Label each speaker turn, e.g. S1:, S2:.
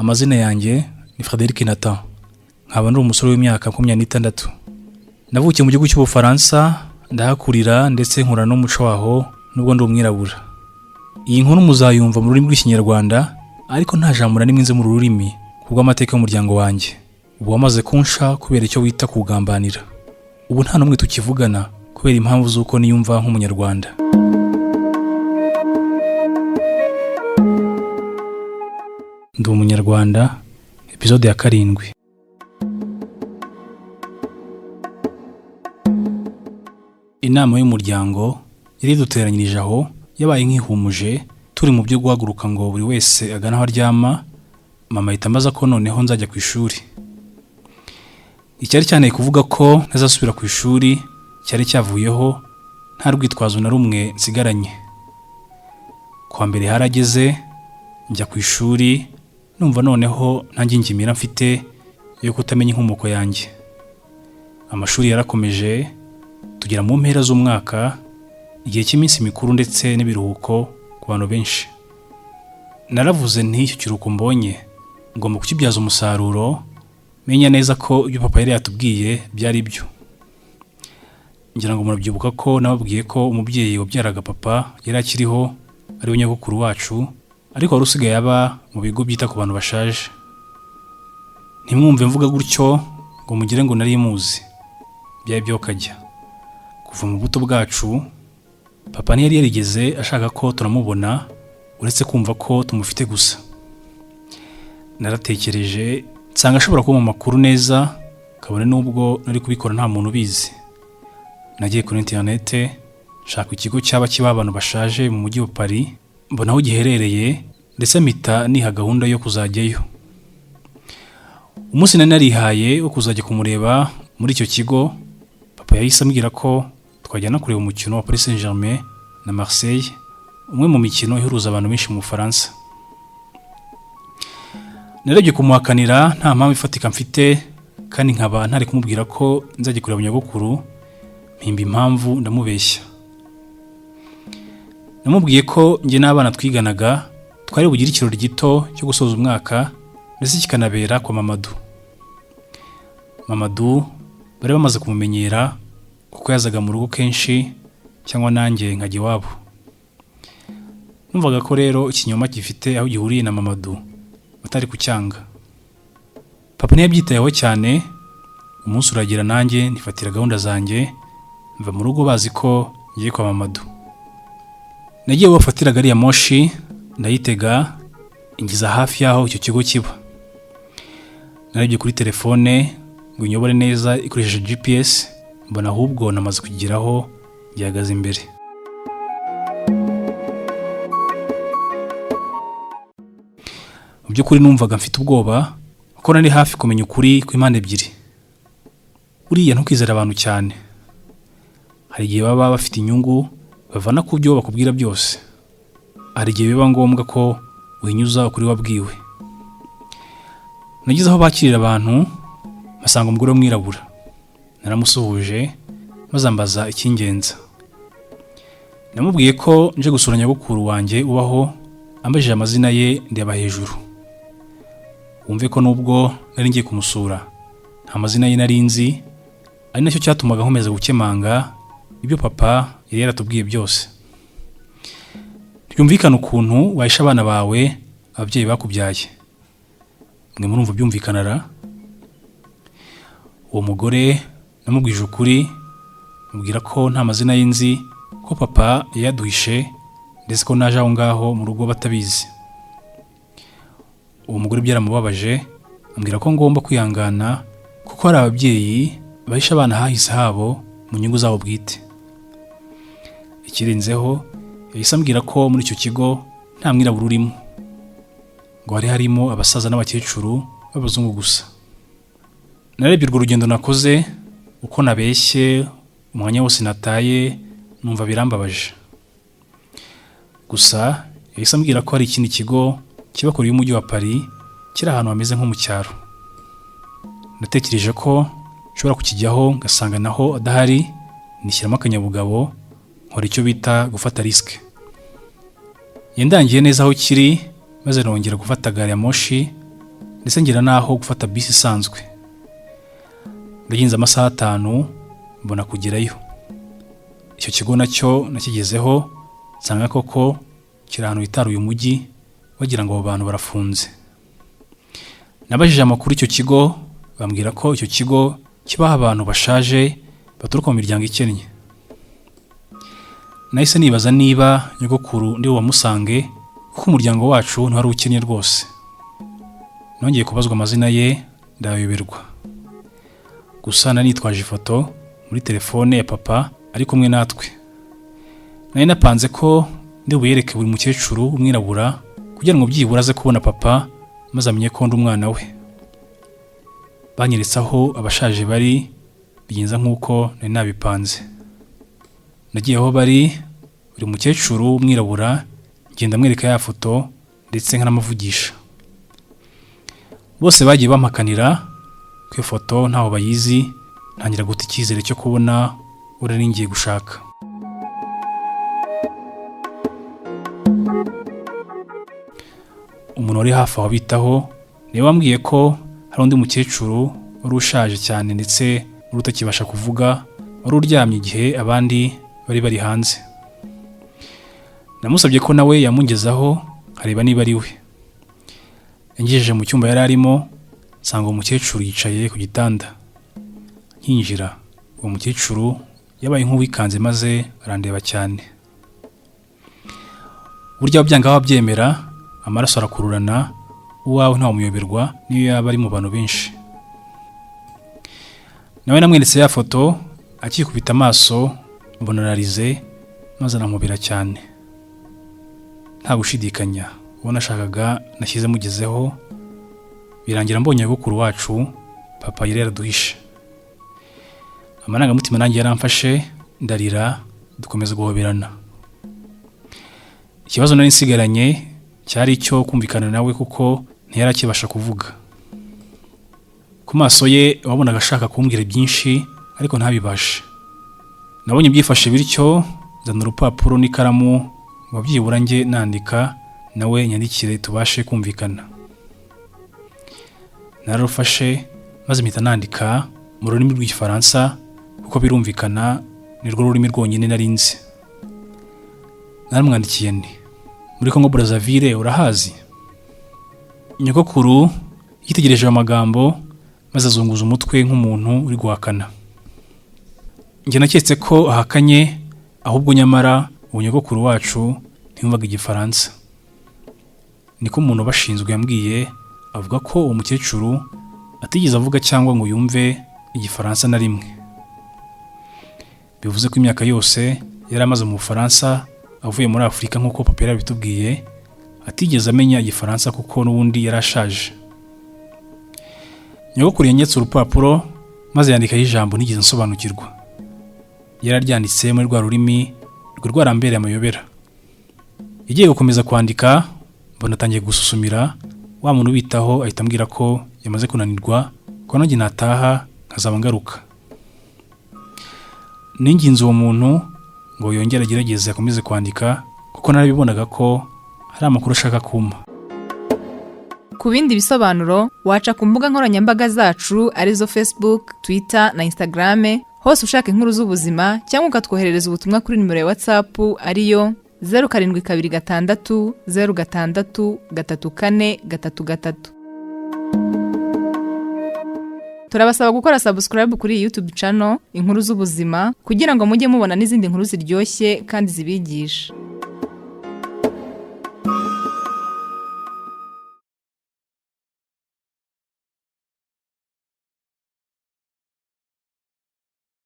S1: Amazina yanjye ni Frédéric Nathan. Nkaba ndi umusore w'imyaka 26. Navukiye mu gihugu cy'Ubufaransa, ndahakurira ndetse nkura n'umuco waho nubwo ndi umwirabura. Iyi nkuru muzayumva mu rurimi rw'Ikinyarwanda, ariko nta jambo na rimwe nzi mu rurimi kubwo amateka y'umuryango wanjye. Ubu wamaze kunsha kubera icyo wita kugambanira. Ubu nta numwe tukivugana kubera impamvu z'uko niyumva nk'umunyarwanda. Ndi umunyarwanda, episode ya 7. Inama y'umuryango yari duteranyirije aho yabaye nk'ihumuje, turi mu byo guhaguruka ngo buri wese agana aho aryama. Mama ahita ambaza ko noneho nzajya ku ishuri. Icyari cyane kuvuga ko ntazasubira ku ishuri cyari cyavuyeho, nta rwitwazo na rumwe nsigaranye. Kwa mbere harageze, njya ku ishuri, numva noneho nta ngingimira mfite yo kutamenya inkomoko yanjye. Amashuri yarakomeje, tugera mu mpera z'umwaka, igihe cy'iminsi mikuru ndetse n'ibiruhuko ku bantu benshi. Naravuze nti icyo kiruhuko mbonye ngomba kukibyaza umusaruro, menya neza ko ibyo papa yari yatubwiye byari byo. Ngira ngo murabyibuka ko nababwiye ko umubyeyi wabyaraga papa yari akiriho, ari we nyogokuru wacu, ariko wari usigaye aba mu bigo byita ku bantu bashaje. Ntimwumve mvuga gutyo ngo mugire ngo nari muzi. Byari byo kajya. Kuva mu buto bwacu, papa ntiyari yarigeze ashaka ko turamubona, uretse kumva ko tumufite gusa. Naratekereje, nsanga ashobora kuba mu makuru neza, kabone n'ubwo nari kubikora nta muntu ubizi. Nagiye kuri internet, nshaka ikigo cyaba kiba abantu bashaje mu mujyi wa Paris, mbona aho giherereye, ndetse mpita niha gahunda yo kuzajyayo. Umunsi nari narihaye wo kuzajya kumureba muri icyo kigo, papa yahise ambwira ko twajyana kureba umukino wa Paris Saint-Germain na Marseille, umwe mu mikino ihuruza abantu benshi mu Bufaransa. Narebye kumuhakanira nta mpamvu ifatika mfite, kandi nkaba ntari kumubwira ko nzajya kureba nyogokuru, mpimba impamvu ndamubeshya. Namubwiye ko njye n'abana twiganaga twari bugire ikirori gito cyo gusoza umwaka, ndetse kikanabera kwa Mamadou bari bamaze kumumenyera kuko yazaga mu rugo kenshi, cyangwa nanjye nkajya iwabo. Numvaga ko rero ikinyoma gifite aho gihuriye na Mamadou batari kucyanga. Papa ntiyabyitayeho cyane. Umunsi uragira nanjye nifatira gahunda zanjye, mva mu rugo bazi ko ngiye kwa Mamadou. Nagiye bafatira gari ya moshi, ndayitega, ingiza hafi yaho icyo kigo kiba. Narebye kuri telefone ngo inyobore neza ikoresheje GPS, mbona ahubwo namaze kugeraho, gihagaze imbere. Mu by'ukuri numvaga mfite ubwoba, kuko nari hafi kumenya ukuri kw'impande ebyiri. Uriya ntukizere abantu cyane. Hari igihe baba bafite inyungu bavana ku byo bakubwira byose. Hari igihe biba ngombwa ko uhinyuza ukuri wabwiwe. Nagize aho bakirira abantu, basanga umugore w'umwirabura. Naramusuhuje, maze ambaza icy'ingenza. Namubwiye ko nje gusura nyogokuru wanjye ubaho, ambajije amazina ye ndeba hejuru. Wumve ko nubwo nari ngiye kumusura, nta mazina ye nari nzi, ari nacyo cyatumaga nkomeza gukemanga ibyo papa yari yaratubwiye byose. Byumvikana ukuntu wahisha abana bawe ababyeyi bakubyaye. Mwe murumva byumvikanara? Uwo mugore namubwije ukuri, mubwira ko nta mazina ye nzi, ko papa yaduhishe, ndetse ko naje aho ngaho mu rugo batabizi. Uwo mugore byaramubabaje, ambwira ko ngomba kwihangana kuko hari ababyeyi bahisha abana hahise habo mu nyungu zabo bwite. Ikirenzeho, yahise ambwira ko muri icyo kigo nta mwirabura urimo, ngo hari harimo abasaza n'abakecuru b'abazungu gusa. Narebye urwo rugendo nakoze, uko nabeshye, umwanya wose nataye, numva birambabaje. Gusa yahise ambwira ko hari ikindi kigo kiba kure y'umujyi wa Paris, kiri ahantu hameze nko mu cyaro. Natekereje ko nshobora kukijyaho ngasanga naho adahari, nishyiramo akanyabugabo, nkora icyo bita gufata risk. Yendangiye neza aho kiri, maze nongera gufata gari ya moshi, ndetse ngira naho gufata bisi isanzwe. Ndagenze amasaha 5 mbona kugerayo. Icyo kigo nacyo nakigezeho nsanga koko kiri ahantu hitaruye umujyi wagira ngo abo bantu barafunze. Nabajije amakuru icyo kigo bambwira ko icyo kigo kibaha abantu bashaje baturuka mu miryango ikennye. Nahise nibaza niba nyogokuru ndi wamusange kuko umuryango wacu ntwari ukennye rwose. Nongeye kubazwa amazina ye ndayoberwa. Gusa nanitwaje ifoto muri telefone ya papa ari kumwe natwe. Nari napanze ko ndi buyereke buri mukecuru umwirabura kugira ngo byibura aze kubona papa maze amenye ko ndi umwana we. Banyeretse aho abashaje bari bigenza nk'uko nari nabipanze. Nagiye aho bari buri mukecuru umwirabura ngenda mwereka ya foto ndetse nkanamuvugisha. Bose bagiye bampakanira ko iyo foto ntaho bayizi, ntangira guta icyizere cyo kubona urari ngiye gushaka. Umuntu wari hafi aho bitaho niwe wambwiye ko hari undi mukecuru wari ushaje cyane ndetse wari utakibasha kuvuga, wari uryamye igihe abandi bari hanze. Namusabye ko nawe yamungezaho areba niba ari we. Yangejeje mu cyumba yari arimo nsanga umukecuru yicaye ku gitanda. Nkinjira uwo mukecuru yabaye nk'uwikanze maze arandeba cyane. Burya byanga wabyemera, amaraso arakururana, uwawe nta umuyoberwa niyo yaba ari mu bantu benshi. Nawe namweretse ya foto akikubita amaso mbona ararize maze aramubira cyane. Nta gushidikanya uwo nashakaga nashyize mugezeho, birangira mbonye nyogokuru wacu papa yari yaraduhishe. Amarangamutima nanjye yaramfashe ndarira dukomeza guhoberana. Ikibazo nari nsigaranye cyari icyo kumvikana nawe kuko ntiyari akibasha kuvuga. Ku maso ye wabonaga ashaka kumbwira byinshi ariko ntabibashe. Nabonye byifashe bityo nzana urupapuro n'ikaramu ngo byibura nge nandika nawe nyandikire tubashe kumvikana. Narufashe maze mpita nandika mu rurimi rw'Igifaransa kuko birumvikana ni rwo rurimi rwonyine narinzi. Naramwandikiye nti muri Congo Brazzaville urahazi? Nyogokuru yitegereje amagambo maze azunguza umutwe nk'umuntu uri guhakana. Nge naketse ko ahakanye, ahubwo nyamara uwo nyogokuru wacu ntiyumvaga Igifaransa. Niko umuntu bashinzwe yambwiye avuga ko uwo mukecuru atigeze avuga cyangwa ngo yumve Igifaransa na rimwe. Bivuze ko imyaka yose yari amaze mu Bufaransa avuye muri Afurika nk'uko papa yarabitubwiye, atigeze amenya Igifaransa kuko n'ubundi yarashaje. Nyogokuru yanyetse urupapuro maze yandikaho ijambo nigeze nsobanukirwa. Yararyanditse muri rwa rurimi rwarambereye amayobera. Igiye gukomeza kwandika mbona atangiye gususumira, wa muntu bitaho ahita ambwira ko yamaze kunanirwa ko nanjye nataha nkazaba ngaruka. Ninginze uwo muntu ngo yongere agerageze akomeze kwandika kuko narabibonaga ko hari amakuru ashaka kumpa.
S2: Ku bindi bisobanuro waca ku mbuga nkoranyambaga zacu arizo Facebook, Twitter na Instagram, hose ushaka inkuru z'ubuzima cyangwa ukatwoherereza ubutumwa kuri nimero ya WhatsApp ariyo 0726 06 34 33. Turabasaba gukora subscribe kuri YouTube channel Inkuru z'ubuzima kugira ngo mujye mubona n'izindi nkuru ziryoshye kandi zibigisha.